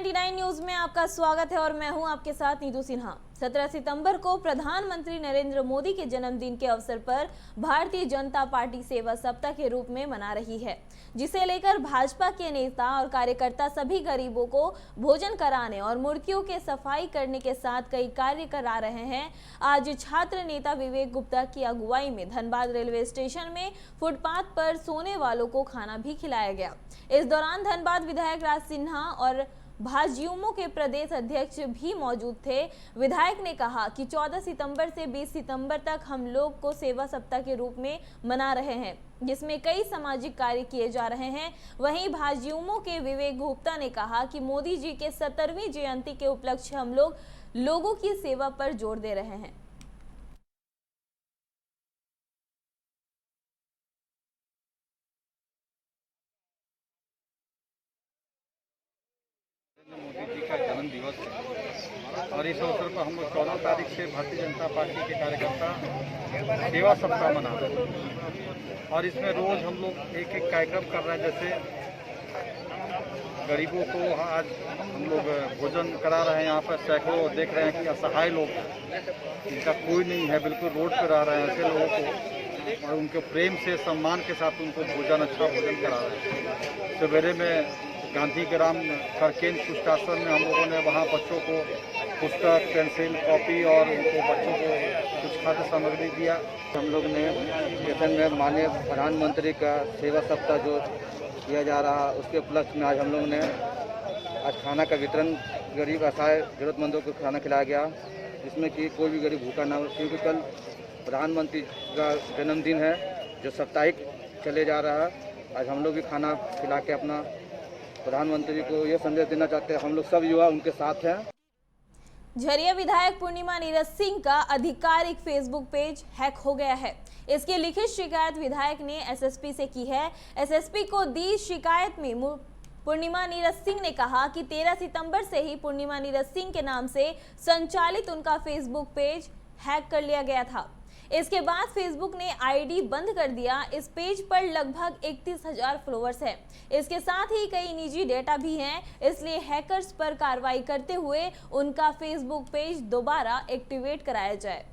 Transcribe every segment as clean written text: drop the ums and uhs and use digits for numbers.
99 news में आपका स्वागत है और मैं हूं आपके साथ नीतू सिन्हा। 17 सितंबर को प्रधानमंत्री नरेंद्र मोदी के जन्मदिन के अवसर पर भारतीय जनता पार्टी सेवा सप्ताह के रूप में मना रही है, जिसे लेकर भाजपा के नेता और कार्यकर्ता सभी गरीबों को भोजन कराने और मूर्तियों के सफाई करने के साथ कई कार्य करा रहे हैं। आज छात्र नेता विवेक गुप्ता की अगुवाई में धनबाद रेलवे स्टेशन में फुटपाथ पर सोने वालों को खाना भी खिलाया गया। इस दौरान धनबाद विधायक राज सिन्हा और भाजयुमो के प्रदेश अध्यक्ष भी मौजूद थे। विधायक ने कहा कि 14 सितंबर से 20 सितंबर तक हम लोग को सेवा सप्ताह के रूप में मना रहे हैं, जिसमें कई सामाजिक कार्य किए जा रहे हैं। वहीं भाजयुमो के विवेक गुप्ता ने कहा कि मोदी जी के 70वीं जयंती के उपलक्ष्य हम लोग लोगों की सेवा पर जोर दे रहे हैं। मोदी जी का जन्म दिवस है और इस अवसर पर हम लोग 14 तारीख से भारतीय जनता पार्टी के कार्यकर्ता सेवा सप्ताह मना रहे हैं और इसमें रोज हम लोग एक एक कार्यक्रम कर रहे हैं। जैसे गरीबों को आज हम लोग भोजन करा रहे हैं। यहाँ पर सैकड़ों देख रहे हैं कि असहाय लोग जिनका कोई नहीं है, बिल्कुल रोड पर रह रहे हैं, ऐसे लोगों को और उनके प्रेम से सम्मान के साथ उनको भोजन अच्छा भोजन करा रहे हैं। सवेरे में गांधी ग्राम करकेन पुष्टाश्रम में हम लोगों ने वहाँ बच्चों को पुस्तक, पेंसिल, कॉपी और उनको बच्चों को कुछ खाद्य सामग्री दिया। हम लोग ने स्टेशन में माननीय प्रधानमंत्री का सेवा सप्ताह जो किया जा रहा है उसके उपलक्ष्य में आज हम लोग ने आज खाना का वितरण गरीब असहाय जरूरतमंदों को खाना खिलाया गया, जिसमें कि कोई भी गरीब भूखा ना हो। क्योंकि कल प्रधानमंत्री का जन्मदिन है जो साप्ताहिक चले जा रहा है। आज हम लोग भी खाना खिला के अपना प्रधानमंत्री को यह संदेश देना चाहते हैं हम लोग सब युवा उनके साथ हैं। झरिया विधायक पूर्णिमा नीरज सिंह का आधिकारिक फेसबुक पेज हैक हो गया है। इसकी लिखित शिकायत विधायक ने एसएसपी से की है। एसएसपी को दी शिकायत में पूर्णिमा नीरज सिंह ने कहा कि 13 सितंबर से ही पूर्णिमा नीरज सिंह के नाम से संचालित उनका फेसबुक पेज हैक कर लिया गया था। इसके बाद फेसबुक ने आईडी बंद कर दिया। इस पेज पर लगभग 31,000 फॉलोअर्स हैं। इसके साथ ही कई निजी डेटा भी हैं, इसलिए हैकर्स पर कार्रवाई करते हुए उनका फेसबुक पेज दोबारा एक्टिवेट कराया जाए।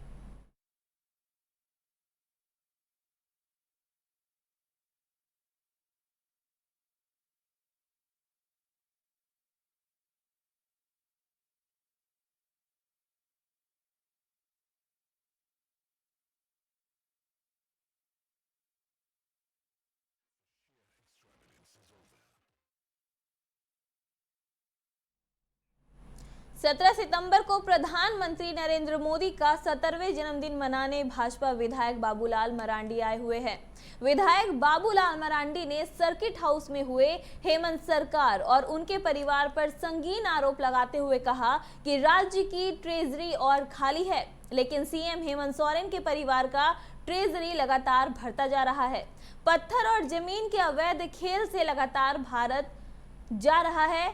सत्रह सितंबर को प्रधानमंत्री नरेंद्र मोदी का 70वें जन्मदिन मनाने भाजपा विधायक बाबूलाल मरांडी आए हुए हैं। विधायक बाबूलाल मरांडी ने सर्किट हाउस में हुए हेमंत सरकार और उनके परिवार पर संगीन आरोप लगाते हुए कहा कि राज्य की ट्रेजरी और खाली है, लेकिन सीएम हेमंत सोरेन के परिवार का ट्रेजरी लगातार भरता जा रहा है। पत्थर और जमीन के अवैध खेल से लगातार भारत जा रहा है।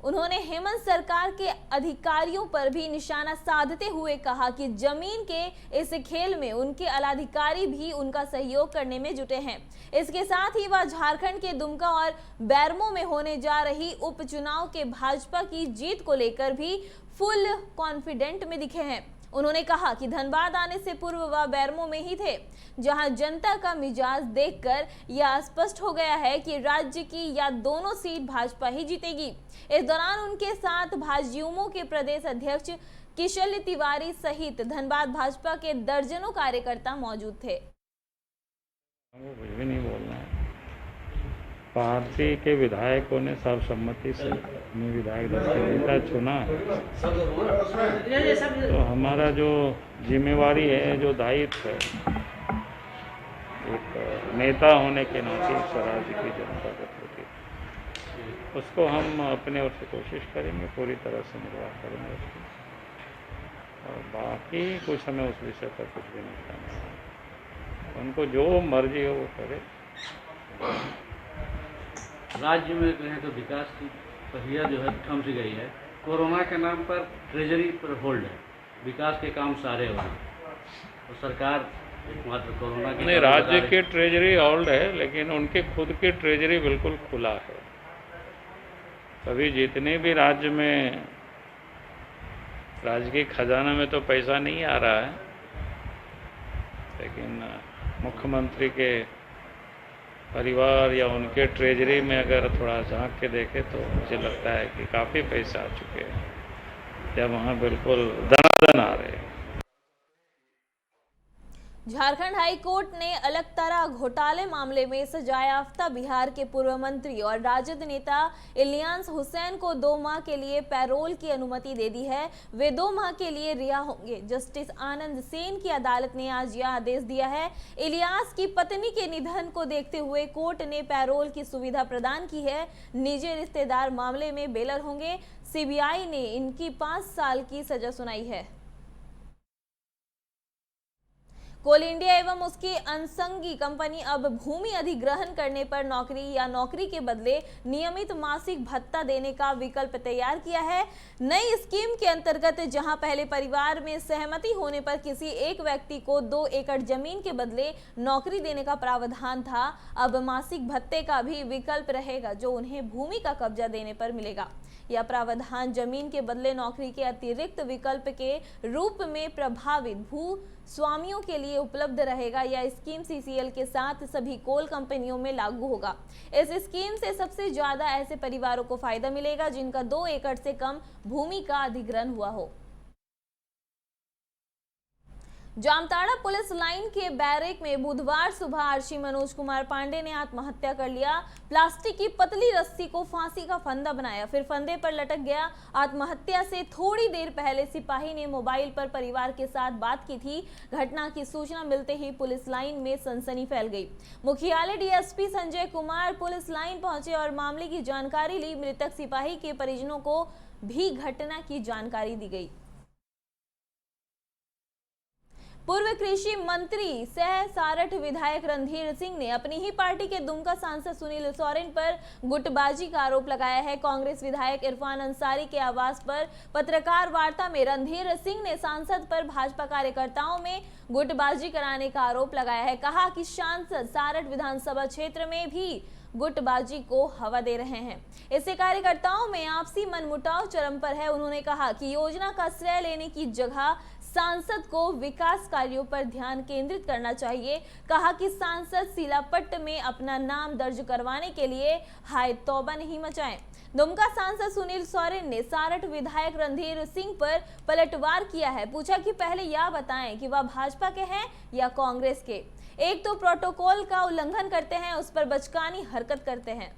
उन्होंने हेमंत सरकार के अधिकारियों पर भी निशाना साधते हुए कहा कि जमीन के इस खेल में उनके आलाधिकारी भी उनका सहयोग करने में जुटे हैं। इसके साथ ही वह झारखंड के दुमका और बैरमो में होने जा रही उपचुनाव के भाजपा की जीत को लेकर भी फुल कॉन्फिडेंट में दिखे हैं। उन्होंने कहा कि धनबाद आने से पूर्व वह बैरमो में ही थे, जहां जनता का मिजाज देखकर यह स्पष्ट हो गया है कि राज्य की या दोनों सीट भाजपा ही जीतेगी। इस दौरान उनके साथ भाजयुमो के प्रदेश अध्यक्ष किशल्य तिवारी सहित धनबाद भाजपा के दर्जनों कार्यकर्ता मौजूद थे। वो कुछ भी नहीं बोलना है। पार्टी के विधायकों ने सर्वसम्मति से अपने विधायक दल के नेता चुना है, तो हमारा जो जिम्मेवारी है, जो दायित्व है एक नेता होने के नाते स्वराज्य की जनता के प्रति, उसको हम अपने ओर से कोशिश करेंगे, पूरी तरह से निर्वाह करेंगे उसको। और बाकी कुछ हमें उस विषय पर कुछ भी नहीं कहना है। उनको जो मर्जी हो वो करे। राज्य में कहें तो विकास की प्रक्रिया जो है थम सी गई है। कोरोना के नाम पर ट्रेजरी पर होल्ड है, विकास के काम सारे हो रहे हैं और सरकार एकमात्र कोरोना के नहीं, राज्य के ट्रेजरी होल्ड है, लेकिन उनके खुद की ट्रेजरी बिल्कुल खुला है। अभी जितने भी राज्य में राज्य के खजाना में तो पैसा नहीं आ रहा है, लेकिन मुख्यमंत्री के परिवार या उनके ट्रेजरी में अगर थोड़ा झांक के देखें तो मुझे लगता है कि काफ़ी पैसे आ चुके हैं, या वहाँ बिल्कुल दनादन आ रहे हैं। झारखंड हाई कोर्ट ने अलकतरा घोटाले मामले में सजायाफ्ता बिहार के पूर्व मंत्री और राजद नेता इलियास हुसैन को 2 माह के लिए पैरोल की अनुमति दे दी है। वे 2 माह के लिए रिहा होंगे। जस्टिस आनंद सेन की अदालत ने आज यह आदेश दिया है। इलियास की पत्नी के निधन को देखते हुए कोर्ट ने पैरोल की सुविधा प्रदान की है। निजी रिश्तेदार मामले में बेलर होंगे। सीबीआई ने इनकी 5 साल की सजा सुनाई है। कोल इंडिया एवं उसकी अनुषंगी कंपनी अब भूमि अधिग्रहण करने पर नौकरी या नौकरी के बदले नियमित मासिक भत्ता देने का विकल्प तैयार किया है। नई स्कीम के अंतर्गत जहां पहले परिवार में सहमति होने पर किसी एक व्यक्ति को 2 एकड़ जमीन के बदले नौकरी देने का प्रावधान था, अब मासिक भत्ते का भी विकल्प रहेगा जो उन्हें भूमि का कब्जा देने पर मिलेगा। यह प्रावधान जमीन के बदले नौकरी के अतिरिक्त विकल्प के रूप में प्रभावित भू स्वामियों के लिए उपलब्ध रहेगा। यह स्कीम सीसीएल के साथ सभी कोल कंपनियों में लागू होगा। इस स्कीम से सबसे ज्यादा ऐसे परिवारों को फायदा मिलेगा जिनका 2 एकड़ से कम भूमि का अधिग्रहण हुआ हो। जामताड़ा पुलिस लाइन के बैरक में बुधवार सुबह आरक्षी मनोज कुमार पांडे ने आत्महत्या कर लिया। प्लास्टिक की पतली रस्सी को फांसी का फंदा बनाया, फिर फंदे पर लटक गया। आत्महत्या से थोड़ी देर पहले सिपाही ने मोबाइल पर परिवार के साथ बात की थी। घटना की सूचना मिलते ही पुलिस लाइन में सनसनी फैल गई। मुख्यालय DSP Sanjay Kumar police line पहुंचे और मामले की जानकारी ली। मृतक सिपाही के परिजनों को भी घटना की जानकारी दी गई। पूर्व कृषि मंत्री सह सारठ विधायक रणधीर सिंह ने अपनी ही पार्टी के दुमका सांसद सुनील सोरेन पर गुटबाजी का आरोप लगाया है। कांग्रेस विधायक इरफान अंसारी के आवास पर पत्रकार वार्ता में रणधीर सिंह ने सांसद पर भाजपा कार्यकर्ताओं में गुटबाजी कराने का आरोप लगाया है। कहा कि सांसद सारठ विधानसभा क्षेत्र में भी गुटबाजी को हवा दे रहे हैं। इससे कार्यकर्ताओं में आपसी मनमुटाव चरम पर है। उन्होंने कहा कि योजना का श्रेय लेने की जगह सांसद को विकास कार्यों पर ध्यान केंद्रित करना चाहिए। कहा कि सांसद सिलापट्ट में अपना नाम दर्ज करवाने के लिए हाय तौबा नहीं मचाएं। दुमका सांसद सुनील सोरेन ने सारठ विधायक रणधीर सिंह पर पलटवार किया है। पूछा कि पहले यह बताएं कि वह भाजपा के हैं या कांग्रेस के। एक तो प्रोटोकॉल का उल्लंघन करते हैं, उस पर बचकानी हरकत करते हैं।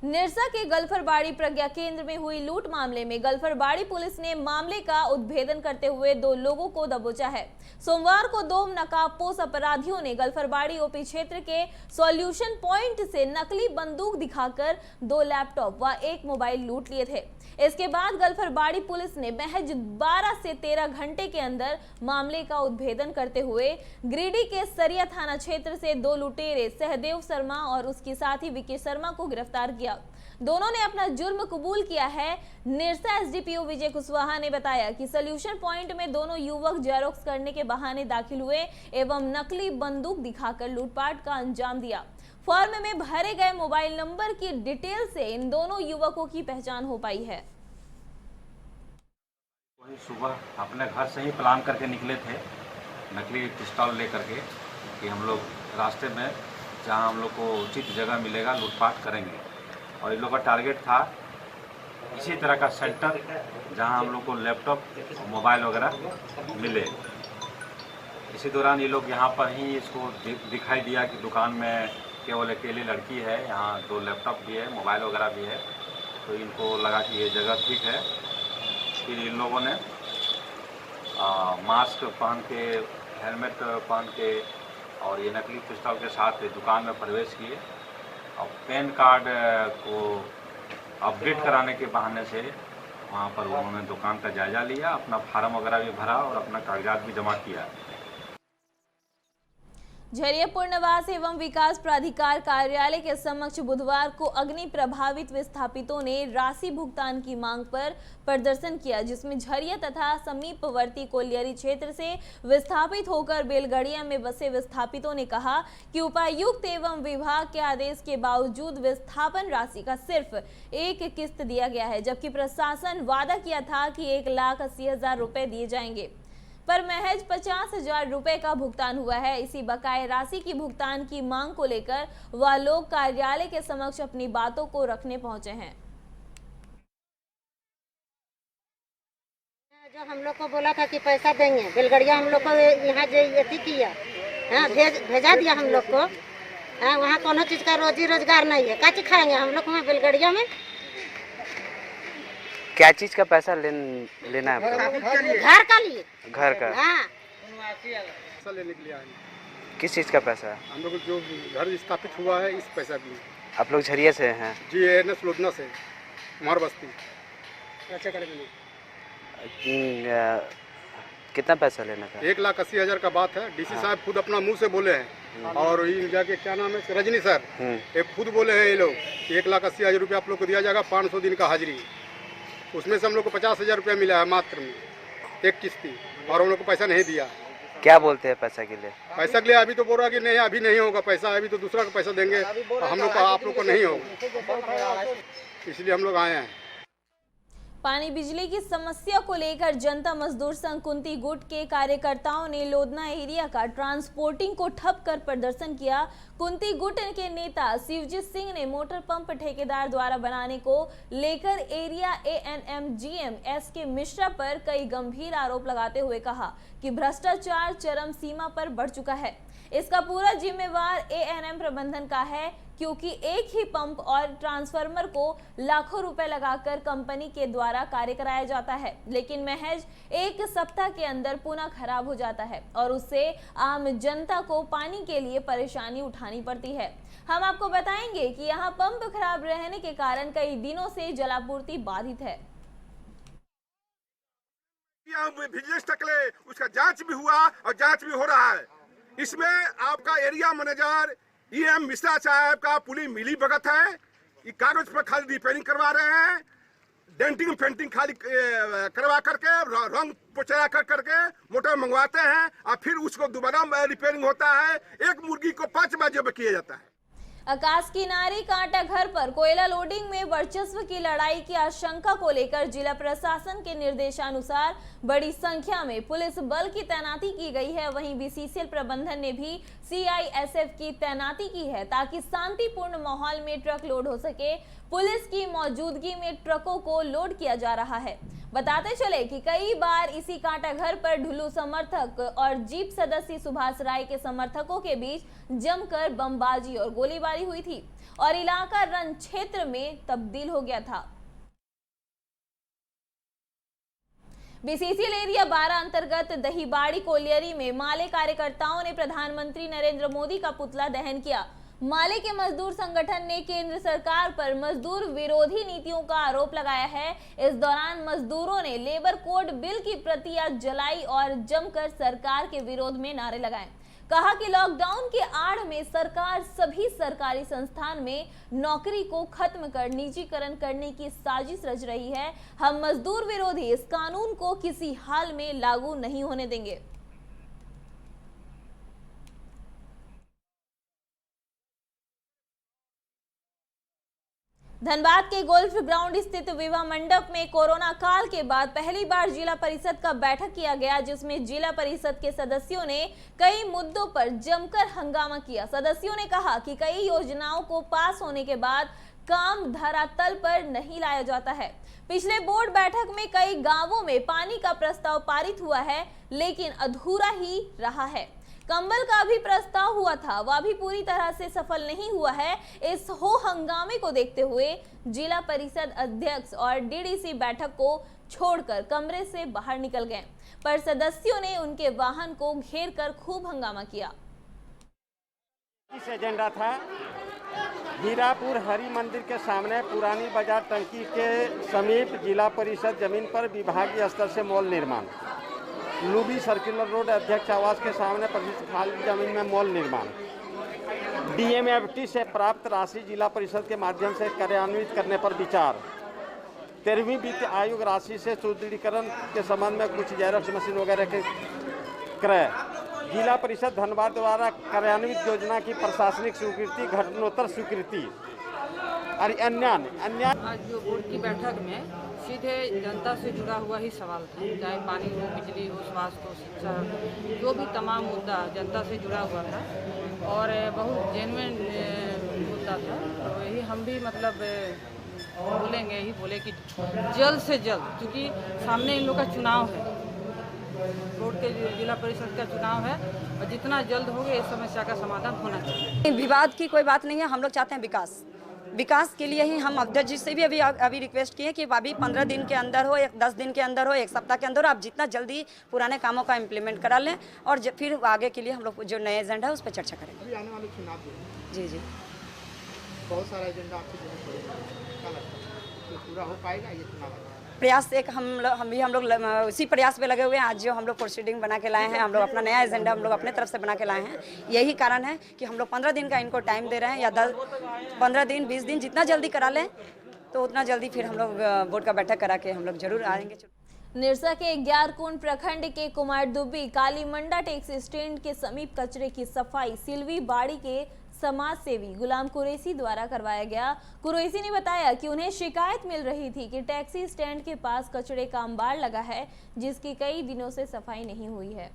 निरसा के गल्फरबाड़ी प्रज्ञा केंद्र में हुई लूट मामले में गल्फरबाड़ी पुलिस ने मामले का उद्भेदन करते हुए 2 लोगों को दबोचा है। सोमवार को 2 नकाबपोश अपराधियों ने गल्फरबाड़ी ओपी क्षेत्र के सॉल्यूशन पॉइंट से नकली बंदूक दिखाकर 2 लैपटॉप व 1 मोबाइल लूट लिए थे। इसके बाद गल्फरबाड़ी पुलिस ने महज 12 से 13 घंटे के अंदर मामले का उद्भेदन करते हुए गिरिडीह के सरिया थाना क्षेत्र से 2 लुटेरे सहदेव शर्मा और उसके साथी विकी शर्मा को गिरफ्तार किया। दोनों ने अपना जुर्म कबूल किया है। निरसा एसडीपीओ विजय कुशवाहा ने बताया कि सॉल्यूशन पॉइंट में दोनों युवक जेरोक्स करने के बहाने दाखिल हुए एवं नकली बंदूक दिखाकर लूटपाट का अंजाम दिया। फॉर्म में भरे गए मोबाइल नंबर की डिटेल से इन दोनों युवकों की पहचान हो पाई है। वही सुबह अपने घर से ही प्लान करके निकले थे नकली पिस्तौल लेकर के कि हम लोग रास्ते में जहां हम लोग को उचित जगह मिलेगा लूटपाट करेंगे। और इन लोग का टारगेट था इसी तरह का सेंटर जहां हम लोग को लैपटॉप और मोबाइल वगैरह मिले। इसी दौरान ये लोग यहाँ पर ही इसको दिखाई दिया कि दुकान में केवल अकेली लड़की है, यहाँ 2 लैपटॉप भी है, मोबाइल वगैरह भी है। तो इनको लगा कि ये जगह ठीक है। फिर इन लोगों ने मास्क पहन के, हेलमेट पहन के और ये नकली पिस्तौल के साथ दुकान में प्रवेश किए और पैन कार्ड को अपडेट कराने के बहाने से वहाँ पर उन्होंने दुकान का जायजा लिया, अपना फार्म वगैरह भी भरा और अपना कागजात भी जमा किया। झरिया पुनर्वास एवं विकास प्राधिकार कार्यालय के समक्ष बुधवार को अग्नि प्रभावित विस्थापितों ने राशि भुगतान की मांग पर प्रदर्शन किया, जिसमें झरिया तथा समीपवर्ती कोलियरी क्षेत्र से विस्थापित होकर बेलगड़िया में बसे विस्थापितों ने कहा कि उपायुक्त एवं विभाग के आदेश के बावजूद विस्थापन राशि का सिर्फ एक किस्त दिया गया है, जबकि प्रशासन वादा किया था कि 1,80,000 रुपए दिए जाएंगे, पर महज 50,000 रुपए का भुगतान हुआ है। इसी बकाये राशि की भुगतान की मांग को लेकर वह लोग कार्यालय के समक्ष अपनी बातों को रखने पहुंचे हैं। जो हम लोग को बोला था कि पैसा देंगे, बेलगड़िया हम लोग को यहाँ जो किया, हाँ भेजा दिया हम लोग को। हाँ, वहाँ कोनो चीज का रोजी रोजगार नहीं है, क्या चीज खाएंगे हम लोग वहाँ बेलगड़िया में? क्या चीज का पैसा लेना है आपको? घर का लिए। घर का? हाँ। पैसा लेने के लिए आए। किस चीज का पैसा? हम लोग जो घर स्थापित हुआ है इस पैसा के लिए। आप लोग झरिया से हैं? जी एनएस लोधना से, कुमार बस्ती। अच्छा करेंगे। कितना पैसा लेना था? 1,80,000 का बात है। डीसी साहब खुद अपना मुंह से बोले हैं, और ये जाके क्या नाम है, रजनी सर, ये खुद बोले हैं ये लोग 1,80,000 रुपया आप लोग को दिया जाएगा, 500 दिन का हाजिरी। उसमें से हम लोग को 50,000 रुपया मिला है मात्र में, एक किस्ती, और हम लोग को पैसा नहीं दिया। क्या बोलते हैं पैसा के लिए? पैसा के लिए अभी तो बोल रहा कि नहीं, अभी नहीं होगा पैसा, अभी तो दूसरा का पैसा देंगे, हम लोग को आप लोग को नहीं होगा, इसलिए हम लोग आए हैं। पानी बिजली की समस्या को लेकर जनता मजदूर संघ कुंती गुट के कार्यकर्ताओं ने लोधना एरिया का ट्रांसपोर्टिंग को ठप कर प्रदर्शन किया। कुंती गुट के नेता शिवजीत सिंह ने मोटर पंप ठेकेदार द्वारा बनाने को लेकर area ANM GM SK Mishra पर कई गंभीर आरोप लगाते हुए कहा कि भ्रष्टाचार चरम सीमा पर बढ़ चुका है। इसका पूरा जिम्मेवार ANM प्रबंधन का है, क्योंकि एक ही पंप और ट्रांसफार्मर को लाखों रुपए लगाकर कंपनी के द्वारा कार्य कराया जाता है, लेकिन महज एक सप्ताह के अंदर पुनः खराब हो जाता है और उससे आम जनता को पानी के लिए परेशानी उठानी पड़ती है। हम आपको बताएंगे कि यहाँ पंप खराब रहने के कारण कई दिनों से जलापूर्ति बाधित है। बिजनेस टकले उसका जांच भी हुआ और जांच भी हो रहा है। इसमें आपका एरिया मैनेजर EM मिश्रा साहब का पूरी मिली भगत है। ये कागज पर खाली रिपेयरिंग करवा रहे हैं, डेंटिंग पेंटिंग खाली करवा करके, रंग पोछा करके मोटर मंगवाते हैं और फिर उसको दोबारा रिपेयरिंग होता है। एक मुर्गी को 5 बार जब किया जाता है। आकाश किनारे कांटा घर पर कोयला लोडिंग में वर्चस्व की लड़ाई की आशंका को लेकर जिला प्रशासन के निर्देशानुसार बड़ी संख्या में पुलिस बल की तैनाती की गई है। वहीं BCCL प्रबंधन ने भी CISF की तैनाती की है ताकि शांतिपूर्ण माहौल में ट्रक लोड हो सके। पुलिस की मौजूदगी में ट्रकों को लोड किया जा रहा है। बताते चले कि कई बार इसी कांटा घर पर ढुल्लू समर्थक और जीप सदस्य सुभाष राय के समर्थकों के बीच जमकर बमबाजी और गोलीबारी हुई थी और इलाका रण क्षेत्र में तब्दील हो गया था। BCCL एरिया 12 अंतर्गत दहीबाड़ी कोलियरी में माले कार्यकर्ताओं ने प्रधानमंत्री नरेंद्र मोदी का पुतला दहन किया। माले के मजदूर संगठन ने केंद्र सरकार पर मजदूर विरोधी नीतियों का आरोप लगाया है। इस दौरान मजदूरों ने लेबर कोड बिल की प्रतियां जलाई और जमकर सरकार के विरोध में नारे लगाए। कहा कि लॉकडाउन के आड़ में सरकार सभी सरकारी संस्थान में नौकरी को खत्म कर निजीकरण करने की साजिश रच रही है। हम मजदूर विरोधी इस कानून को किसी हाल में लागू नहीं होने देंगे। धनबाद के गोल्फ ग्राउंड स्थित विवाह मंडप में कोरोना काल के बाद पहली बार जिला परिषद का बैठक किया गया, जिसमें जिला परिषद के सदस्यों ने कई मुद्दों पर जमकर हंगामा किया। सदस्यों ने कहा कि कई योजनाओं को पास होने के बाद काम धरातल पर नहीं लाया जाता है। पिछले बोर्ड बैठक में कई गांवों में पानी का प्रस्ताव पारित हुआ है, लेकिन अधूरा ही रहा है। कंबल का भी प्रस्ताव हुआ था, वह भी पूरी तरह से सफल नहीं हुआ है। इस हो हंगामे को देखते हुए जिला परिषद अध्यक्ष और DDC बैठक को छोड़कर कमरे से बाहर निकल गए, पर सदस्यों ने उनके वाहन को घेरकर खूब हंगामा किया। इस एजेंडा था हीरापुर हरि मंदिर के सामने पुरानी बाजार टंकी के समीप जिला परिषद जमीन पर विभागीय स्तर से मॉल निर्माण। लूबी सर्कुलर रोड अध्यक्ष आवास के सामने प्रतिष्ठित खाली जमीन में मॉल निर्माण। DMFT से प्राप्त राशि जिला परिषद के माध्यम से कार्यान्वित करने पर विचार। 13वीं वित्त आयोग राशि से सुदृढ़ीकरण के संबंध में कुछ जेरॉक्स मशीन वगैरह के क्रय। जिला परिषद धनबाद द्वारा कार्यान्वित योजना की प्रशासनिक स्वीकृति, घटनोत्तर स्वीकृति और अन्य। आज जो बोर्ड की बैठक में सीधे जनता से जुड़ा हुआ ही सवाल था, चाहे पानी हो, बिजली हो, स्वास्थ्य हो, शिक्षा हो, जो भी तमाम मुद्दा जनता से जुड़ा हुआ था और बहुत जेन्युइन मुद्दा था। तो यही हम भी मतलब बोलेंगे, यही बोले कि जल्द से जल्द, क्योंकि सामने इन लोग का चुनाव है, बोर्ड के जिला परिषद का चुनाव है और जितना जल्द होगा इस समस्या का समाधान होना चाहिए। विवाद की कोई बात नहीं है, हम लोग चाहते हैं विकास के लिए ही हम अध्यक्ष जी से भी अभी रिक्वेस्ट किए कि अभी 15 दिन के अंदर हो, 10 दिन के अंदर हो, 1 सप्ताह के अंदर हो, आप जितना जल्दी पुराने कामों का इम्प्लीमेंट करा लें और फिर आगे के लिए हम लोग जो नए एजेंडा है उस पर चर्चा करेंगे। अभी आने वाले चुनाव जी बहुत सारा एजेंडा आपसे क्या लगता है तो पूरा हो पाएगा ये चुनाव? प्रयास एक हम लोग उसी प्रयास पे लगे हुए हैं। आज जो हम लोग प्रोसीडिंग बना के लाए हैं, हम लोग अपना नया एजेंडा हम लोग अपने तरफ से बना के लाए हैं। यही कारण है कि हम लोग 15 दिन का इनको टाइम दे रहे हैं, या 15 दिन 20 दिन जितना जल्दी करा लें तो उतना जल्दी फिर हम लोग बोर्ड का बैठक करा के हम लोग जरूर आएंगे। निरसा के ग्यारकुंड प्रखंड के कुमारदुब्बी कालीमंडा टैक्सी स्टैंड के समीप कचरे की सफाई सिलवी बाड़ी के समाज सेवी गुलाम कुरैशी द्वारा करवाया गया। कुरैशी ने बताया कि उन्हें शिकायत मिल रही थी कि टैक्सी स्टैंड के पास कचरे का अंबार लगा है, जिसकी कई दिनों से सफाई नहीं हुई है।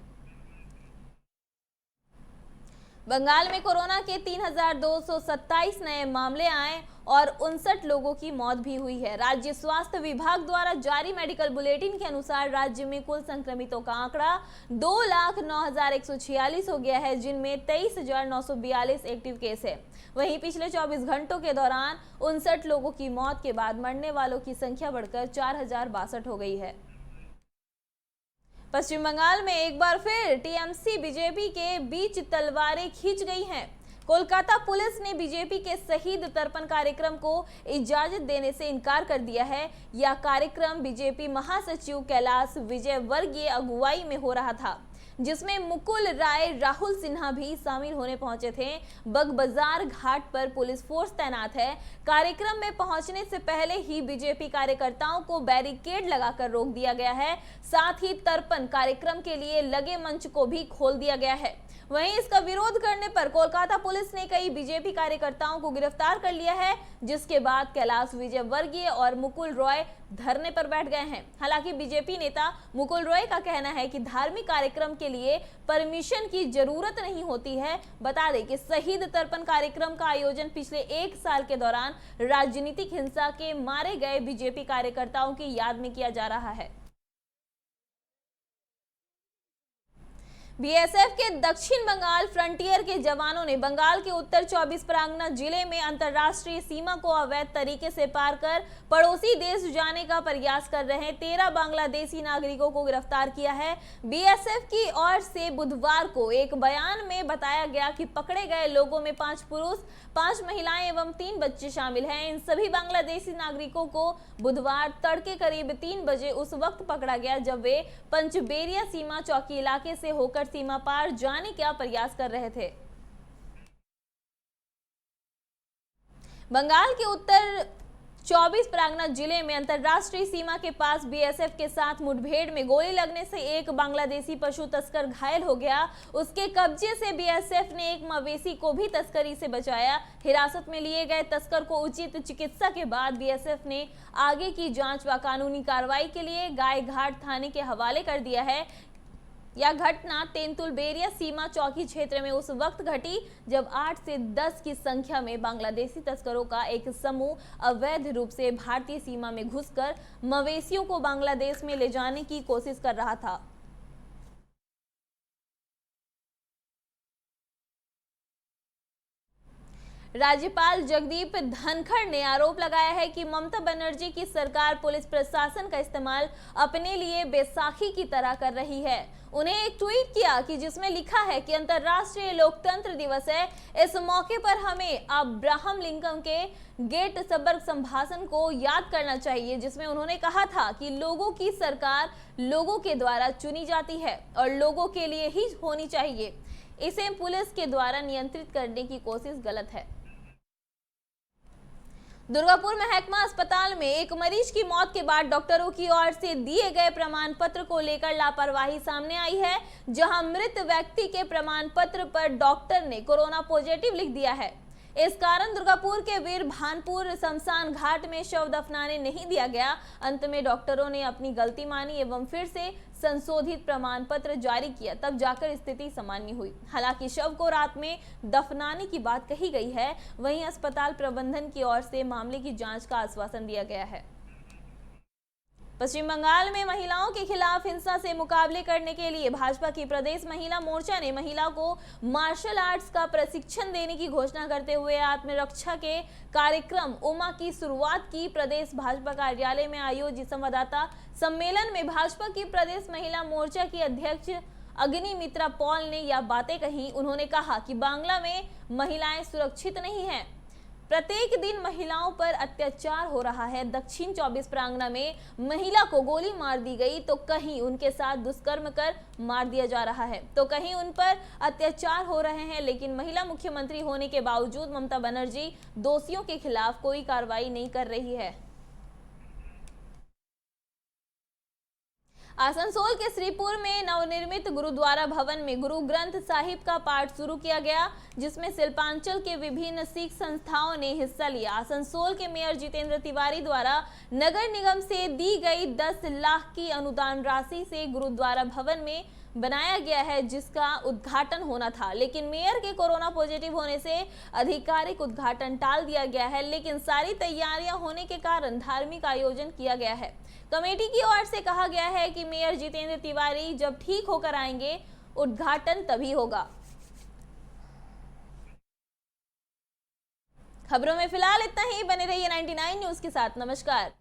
बंगाल में कोरोना के 3,227 नए मामले आए और 59 लोगों की मौत भी हुई है। राज्य स्वास्थ्य विभाग द्वारा जारी मेडिकल बुलेटिन के अनुसार राज्य में कुल संक्रमितों का आंकड़ा 2,09,146 हो गया है, जिनमें 23,942 एक्टिव केस है। वहीं पिछले 24 घंटों के दौरान 59 लोगों की मौत के बाद मरने वालों की संख्या बढ़कर 4,062 हो गई है। पश्चिम बंगाल में एक बार फिर टीएमसी बीजेपी के बीच तलवारें खींच गई हैं। कोलकाता पुलिस ने बीजेपी के शहीद तर्पण कार्यक्रम को इजाजत देने से इनकार कर दिया है। यह कार्यक्रम बीजेपी महासचिव कैलाश विजयवर्गीय अगुवाई में हो रहा था, जिसमें मुकुल राय, राहुल सिन्हा भी शामिल होने पहुंचे थे। बगबाजार घाट पर पुलिस फोर्स तैनात है। कार्यक्रम में पहुंचने से पहले ही बीजेपी कार्यकर्ताओं को बैरिकेड लगाकर रोक दिया गया है। साथ ही तर्पण कार्यक्रम के लिए लगे मंच को भी खोल दिया गया है। वहीं इसका विरोध करने पर कोलकाता पुलिस ने कई बीजेपी कार्यकर्ताओं को गिरफ्तार कर लिया है, जिसके बाद कैलाश विजयवर्गीय और मुकुल रॉय धरने पर बैठ गए हैं। हालांकि बीजेपी नेता मुकुल रॉय का कहना है कि धार्मिक कार्यक्रम के लिए परमिशन की जरूरत नहीं होती है। बता दें कि शहीद तर्पण कार्यक्रम का आयोजन पिछले 1 साल के दौरान राजनीतिक हिंसा के मारे गए बीजेपी कार्यकर्ताओं की याद में किया जा रहा है। बीएसएफ के दक्षिण बंगाल फ्रंटियर के जवानों ने बंगाल के उत्तर 24 परगना जिले में अंतर्राष्ट्रीय सीमा को अवैध तरीके से पार कर पड़ोसी देश जाने का प्रयास कर रहे 13 बांग्लादेशी नागरिकों को गिरफ्तार किया है। बीएसएफ की ओर से बुधवार को एक बयान में बताया गया कि पकड़े गए लोगों में 5 पुरुष, 5 महिलाएं एवं 3 बच्चे शामिल हैं। इन सभी बांग्लादेशी नागरिकों को बुधवार तड़के करीब 3 बजे उस वक्त पकड़ा गया जब वे पंचबेरिया सीमा चौकी इलाके से होकर सीमा पार जाने का प्रयास कर रहे थे। बंगाल के उत्तर 24 परगना जिले में अंतर्राष्ट्रीय सीमा के पास बीएसएफ के साथ मुठभेड़ में गोली लगने से एक बांग्लादेशी पशु तस्कर घायल हो गया। उसके कब्जे से बीएसएफ ने एक मवेशी को भी तस्करी से बचाया। हिरासत में लिए गए तस्कर को उचित चिकित्सा के बाद बीएसएफ ने आगे की जांच व कानूनी कार्रवाई के लिए गायघाट थाने के हवाले कर दिया है। यह घटना तेंतुल बेरिया सीमा चौकी क्षेत्र में उस वक्त घटी जब 8 से 10 की संख्या में बांग्लादेशी तस्करों का एक समूह अवैध रूप से भारतीय सीमा में घुसकर मवेशियों को बांग्लादेश में ले जाने की कोशिश कर रहा था। राज्यपाल जगदीप धनखड़ ने आरोप लगाया है कि ममता बनर्जी की सरकार पुलिस प्रशासन का इस्तेमाल अपने लिए बैसाखी की तरह कर रही है। उन्हें एक ट्वीट किया कि जिसमें लिखा है कि अंतर्राष्ट्रीय लोकतंत्र दिवस है। इस मौके पर हमें अब्राहम लिंकन के गेटसबर्ग संभाषण को याद करना चाहिए, जिसमें उन्होंने कहा था कि लोगों की सरकार लोगों के द्वारा चुनी जाती है और लोगों के लिए ही होनी चाहिए। इसे पुलिस के द्वारा नियंत्रित करने की कोशिश गलत है। दुर्गापुर महकमा अस्पताल में एक मरीज की मौत के बाद डॉक्टरों की ओर से दिए गए प्रमाण पत्र को लेकर लापरवाही सामने आई है, जहां मृत व्यक्ति के प्रमाण पत्र पर डॉक्टर ने कोरोना पॉजिटिव लिख दिया है। इस कारण दुर्गापुर के वीर भानपुर शमशान घाट में शव दफनाने नहीं दिया गया। अंत में डॉक्टरों ने अपनी गलती मानी एवं फिर से संशोधित प्रमाण पत्र जारी किया, तब जाकर स्थिति सामान्य हुई। हालांकि शव को रात में दफनाने की बात कही गई है, वहीं अस्पताल प्रबंधन की ओर से मामले की जांच का आश्वासन दिया गया है। पश्चिम बंगाल में महिलाओं के खिलाफ हिंसा से मुकाबले करने के लिए भाजपा की प्रदेश महिला मोर्चा ने महिला को मार्शल आर्ट्स का प्रशिक्षण देने की घोषणा करते हुए आत्मरक्षा के कार्यक्रम उमा की शुरुआत की। प्रदेश भाजपा कार्यालय में आयोजित संवाददाता सम्मेलन में भाजपा की प्रदेश महिला मोर्चा की अध्यक्ष अग्निमित्रा पॉल ने यह बातें कही। उन्होंने कहा कि बांग्ला में महिलाएं सुरक्षित नहीं हैं, प्रत्येक दिन महिलाओं पर अत्याचार हो रहा है। दक्षिण 24 परगना में महिला को गोली मार दी गई, तो कहीं उनके साथ दुष्कर्म कर मार दिया जा रहा है, तो कहीं उन पर अत्याचार हो रहे हैं। लेकिन महिला मुख्यमंत्री होने के बावजूद ममता बनर्जी दोषियों के खिलाफ कोई कार्रवाई नहीं कर रही है। आसनसोल के श्रीपुर में नवनिर्मित गुरुद्वारा भवन में गुरु ग्रंथ साहिब का पाठ शुरू किया गया, जिसमें शिल्पांचल के विभिन्न सिख संस्थाओं ने हिस्सा लिया। आसनसोल के मेयर जितेंद्र तिवारी द्वारा नगर निगम से दी गई 10 लाख की अनुदान राशि से गुरुद्वारा भवन में बनाया गया है, जिसका उद्घाटन होना था, लेकिन मेयर के कोरोना पॉजिटिव होने से आधिकारिक उद्घाटन टाल दिया गया है। लेकिन सारी तैयारियां होने के कारण धार्मिक आयोजन किया गया है। कमेटी की ओर से कहा गया है कि मेयर जितेंद्र तिवारी जब ठीक होकर आएंगे, उद्घाटन तभी होगा। खबरों में फिलहाल इतना ही। बने रहिए 99 न्यूज के साथ। नमस्कार।